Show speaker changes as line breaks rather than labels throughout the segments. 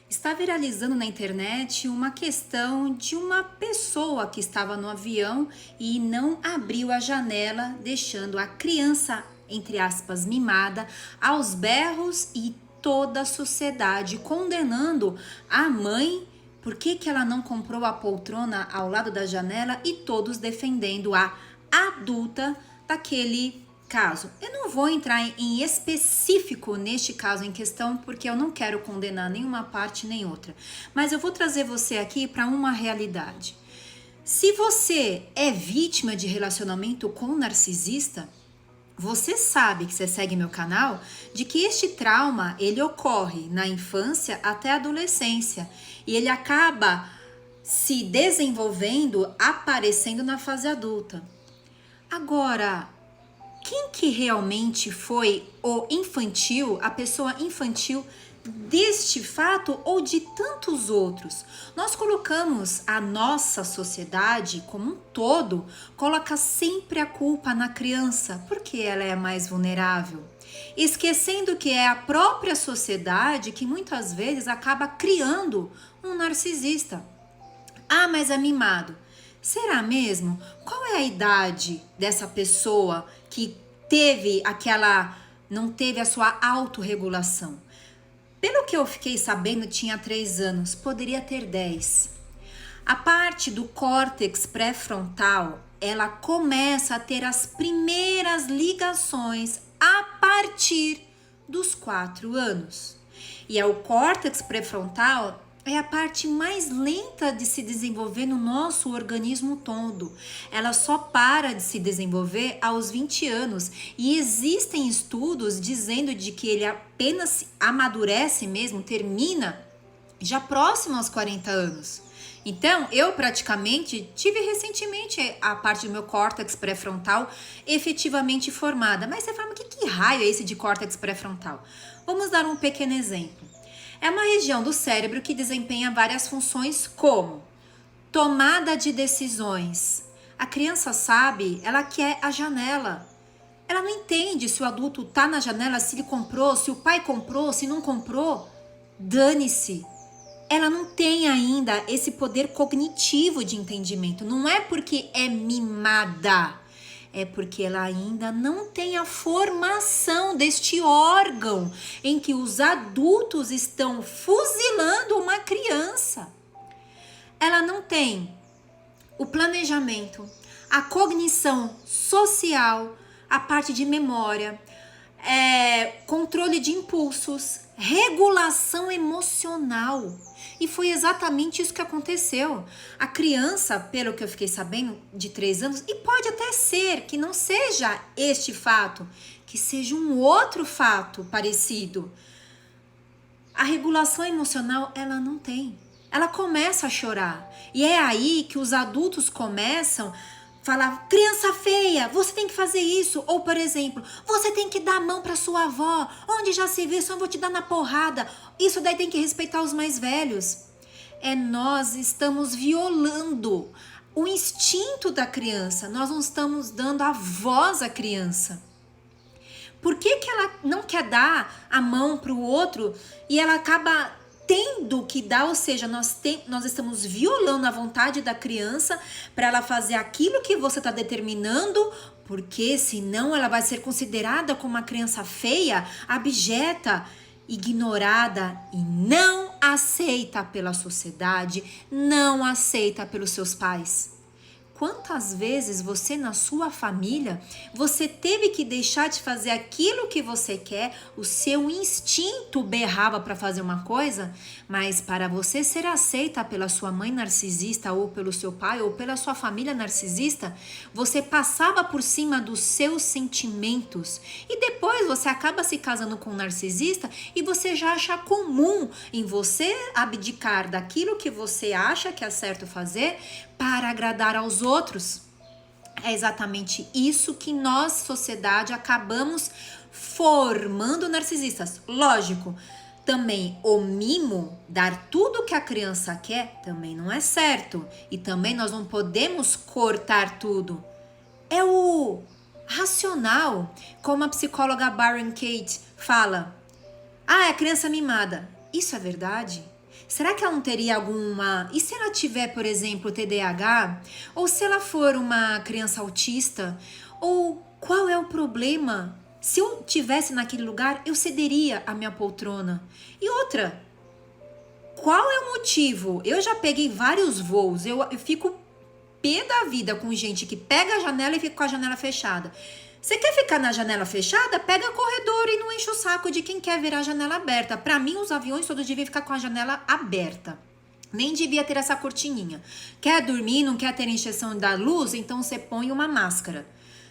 Está viralizando na internet uma questão de uma pessoa que estava no avião e não abriu a janela, deixando a criança, entre aspas, mimada, aos berros e toda a sociedade condenando a mãe porque ela não comprou a poltrona ao lado da janela e todos defendendo a adulta daquele caso. Eu não vou entrar em específico neste caso em questão, porque eu não quero condenar nenhuma parte nem outra. Mas eu vou trazer você aqui para uma realidade. Se você é vítima de relacionamento com um narcisista, você sabe que você segue meu canal, de que este trauma, ele ocorre na infância até a adolescência. E ele acaba se desenvolvendo, aparecendo na fase adulta. Agora, quem que realmente foi o infantil, a pessoa infantil deste fato ou de tantos outros? Nós colocamos a nossa sociedade como um todo, coloca sempre a culpa na criança, porque ela é mais vulnerável. Esquecendo que é a própria sociedade que muitas vezes acaba criando um narcisista. Ah, mas é mimado. Será mesmo? Qual é a idade dessa pessoa que não teve a sua autorregulação? Pelo que eu fiquei sabendo, tinha 3 anos, poderia ter 10. A parte do córtex pré-frontal, ela começa a ter as primeiras ligações a partir dos 4 anos. E o córtex pré-frontal é a parte mais lenta de se desenvolver no nosso organismo todo. Ela só para de se desenvolver aos 20 anos. E existem estudos dizendo de que ele apenas amadurece mesmo, termina já próximo aos 40 anos. Então, eu praticamente tive recentemente a parte do meu córtex pré-frontal efetivamente formada. Mas você fala, que raio é esse de córtex pré-frontal? Vamos dar um pequeno exemplo. É uma região do cérebro que desempenha várias funções como tomada de decisões. A criança sabe, ela quer a janela. Ela não entende se o adulto tá na janela, se ele comprou, se o pai comprou, se não comprou. Dane-se. Ela não tem ainda esse poder cognitivo de entendimento. Não é porque é mimada. É porque ela ainda não tem a formação deste órgão em que os adultos estão fuzilando uma criança. Ela não tem o planejamento, a cognição social, a parte de memória, controle de impulsos, regulação emocional. E foi exatamente isso que aconteceu. A criança, pelo que eu fiquei sabendo, de 3 anos, e pode até ser que não seja este fato, que seja um outro fato parecido. A regulação emocional, ela não tem. Ela começa a chorar. E é aí que os adultos começam falar, criança feia, você tem que fazer isso. Ou, por exemplo, você tem que dar a mão para sua avó. Onde já se vê, só vou te dar na porrada. Isso daí tem que respeitar os mais velhos. Nós estamos violando o instinto da criança. Nós não estamos dando a voz à criança. Por que ela não quer dar a mão para o outro e ela acaba tendo que dar, ou seja, nós estamos violando a vontade da criança para ela fazer aquilo que você está determinando, porque senão ela vai ser considerada como uma criança feia, abjeta, ignorada e não aceita pela sociedade, não aceita pelos seus pais. Quantas vezes você na sua família, você teve que deixar de fazer aquilo que você quer, o seu instinto berrava para fazer uma coisa, mas para você ser aceita pela sua mãe narcisista ou pelo seu pai ou pela sua família narcisista, você passava por cima dos seus sentimentos e depois você acaba se casando com um narcisista e você já acha comum em você abdicar daquilo que você acha que é certo fazer para agradar aos outros. É exatamente isso que nós, sociedade, acabamos formando narcisistas. Lógico, também o mimo, dar tudo que a criança quer, também não é certo. E também nós não podemos cortar tudo. É o racional, como a psicóloga Byron Katie fala. É a criança mimada. Isso é verdade? Será que ela não teria alguma... E se ela tiver, por exemplo, TDAH? Ou se ela for uma criança autista? Ou qual é o problema? Se eu tivesse naquele lugar, eu cederia a minha poltrona. E outra, qual é o motivo? Eu já peguei vários voos, eu fico pé da vida com gente que pega a janela e fica com a janela fechada. Você quer ficar na janela fechada? Pega corredor e não enche o saco de quem quer ver a janela aberta. Para mim, os aviões todos deviam ficar com a janela aberta. Nem devia ter essa cortininha. Quer dormir, não quer ter encheção da luz? Então você põe uma máscara.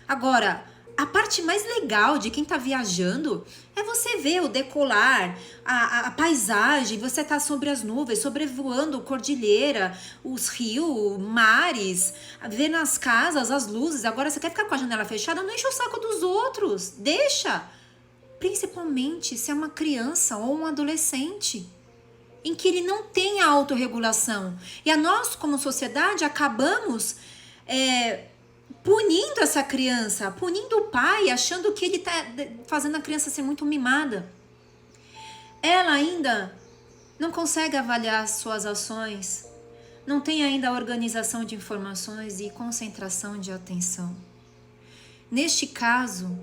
Agora, a parte mais legal de quem tá viajando é você ver o decolar, a paisagem, você tá sobre as nuvens, sobrevoando cordilheira, os rios, mares, vendo as casas, as luzes. Agora você quer ficar com a janela fechada? Não enche o saco dos outros, deixa. Principalmente se é uma criança ou um adolescente, em que ele não tem a autorregulação. E nós, como sociedade, acabamos... punindo essa criança, punindo o pai, achando que ele tá fazendo a criança ser muito mimada. Ela ainda não consegue avaliar suas ações, não tem ainda a organização de informações e concentração de atenção. Neste caso,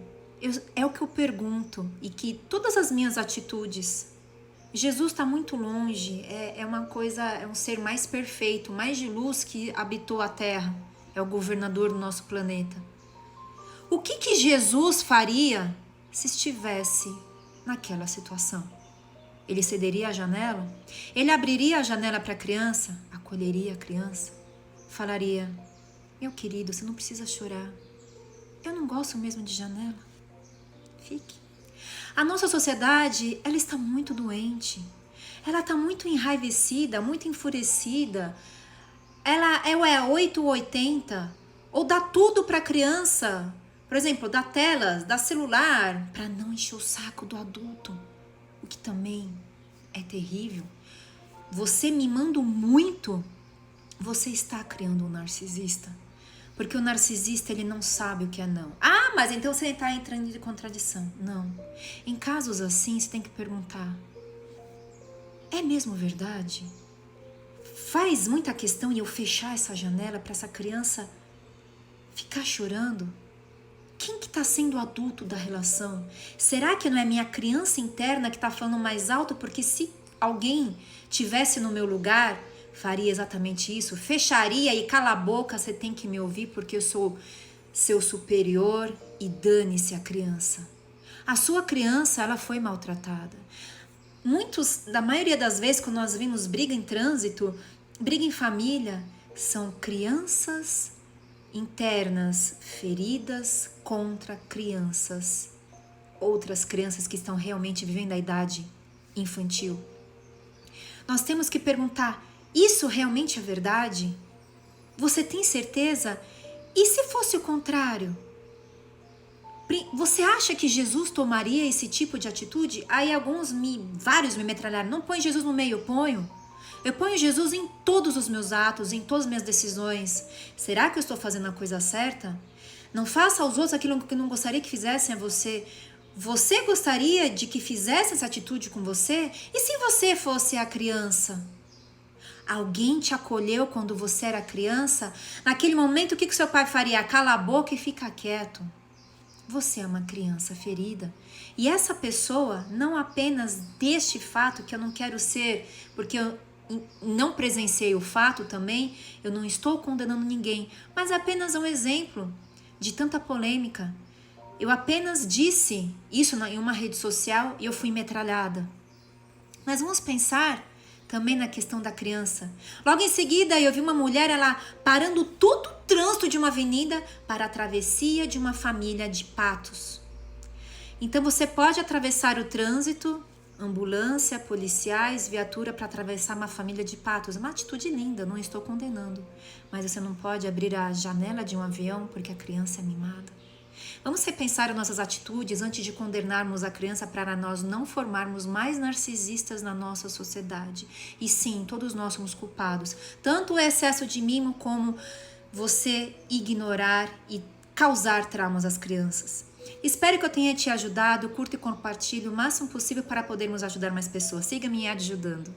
é o que eu pergunto, e que todas as minhas atitudes, Jesus está muito longe, é um ser mais perfeito, mais de luz que habitou a terra. É o governador do nosso planeta. O que Jesus faria se estivesse naquela situação? Ele cederia a janela? Ele abriria a janela para a criança? Acolheria a criança? Falaria: meu querido, você não precisa chorar. Eu não gosto mesmo de janela. Fique. A nossa sociedade, ela está muito doente. Ela está muito enraivecida, muito enfurecida. Ela é 8 ou 80, ou dá tudo para a criança, por exemplo, dá telas, dá celular, para não encher o saco do adulto, o que também é terrível. Você mimando muito, você está criando um narcisista, porque o narcisista, ele não sabe o que é não. Ah, mas então você está entrando em contradição. Não. Em casos assim, você tem que perguntar: é mesmo verdade? Faz muita questão em eu fechar essa janela para essa criança ficar chorando? Quem que está sendo o adulto da relação? Será que não é minha criança interna que está falando mais alto? Porque se alguém tivesse no meu lugar, faria exatamente isso? Fecharia e cala a boca, você tem que me ouvir porque eu sou seu superior, e dane-se a criança. A sua criança, ela foi maltratada. Da maioria das vezes, quando nós vimos briga em trânsito, briga em família, são crianças internas feridas contra crianças, outras crianças que estão realmente vivendo a idade infantil. Nós temos que perguntar: isso realmente é verdade? Você tem certeza? E se fosse o contrário? Você acha que Jesus tomaria esse tipo de atitude? Aí vários me metralharam. Não põe Jesus no meio, eu ponho Jesus em todos os meus atos, em todas as minhas decisões. Será que eu estou fazendo a coisa certa? Não faça aos outros aquilo que não gostaria que fizessem a você. Você gostaria de que fizesse essa atitude com você? E se você fosse a criança? Alguém te acolheu quando você era criança? Naquele momento, o que seu pai faria? Cala a boca e fica quieto. Você é uma criança ferida. E essa pessoa, não apenas deste fato, que eu não quero ser, porque eu não presenciei o fato também, eu não estou condenando ninguém, mas é apenas um exemplo de tanta polêmica. Eu apenas disse isso em uma rede social e eu fui metralhada. Mas vamos pensar também na questão da criança. Logo em seguida, eu vi uma mulher, ela parando todo o trânsito de uma avenida para a travessia de uma família de patos. Então você pode atravessar o trânsito, ambulância, policiais, viatura para atravessar uma família de patos. Uma atitude linda, não estou condenando. Mas você não pode abrir a janela de um avião porque a criança é mimada. Vamos repensar as nossas atitudes antes de condenarmos a criança para nós não formarmos mais narcisistas na nossa sociedade. E sim, todos nós somos culpados. Tanto o excesso de mimo como você ignorar e causar traumas às crianças. Espero que eu tenha te ajudado. Curta e compartilhe o máximo possível para podermos ajudar mais pessoas. Siga-me ajudando.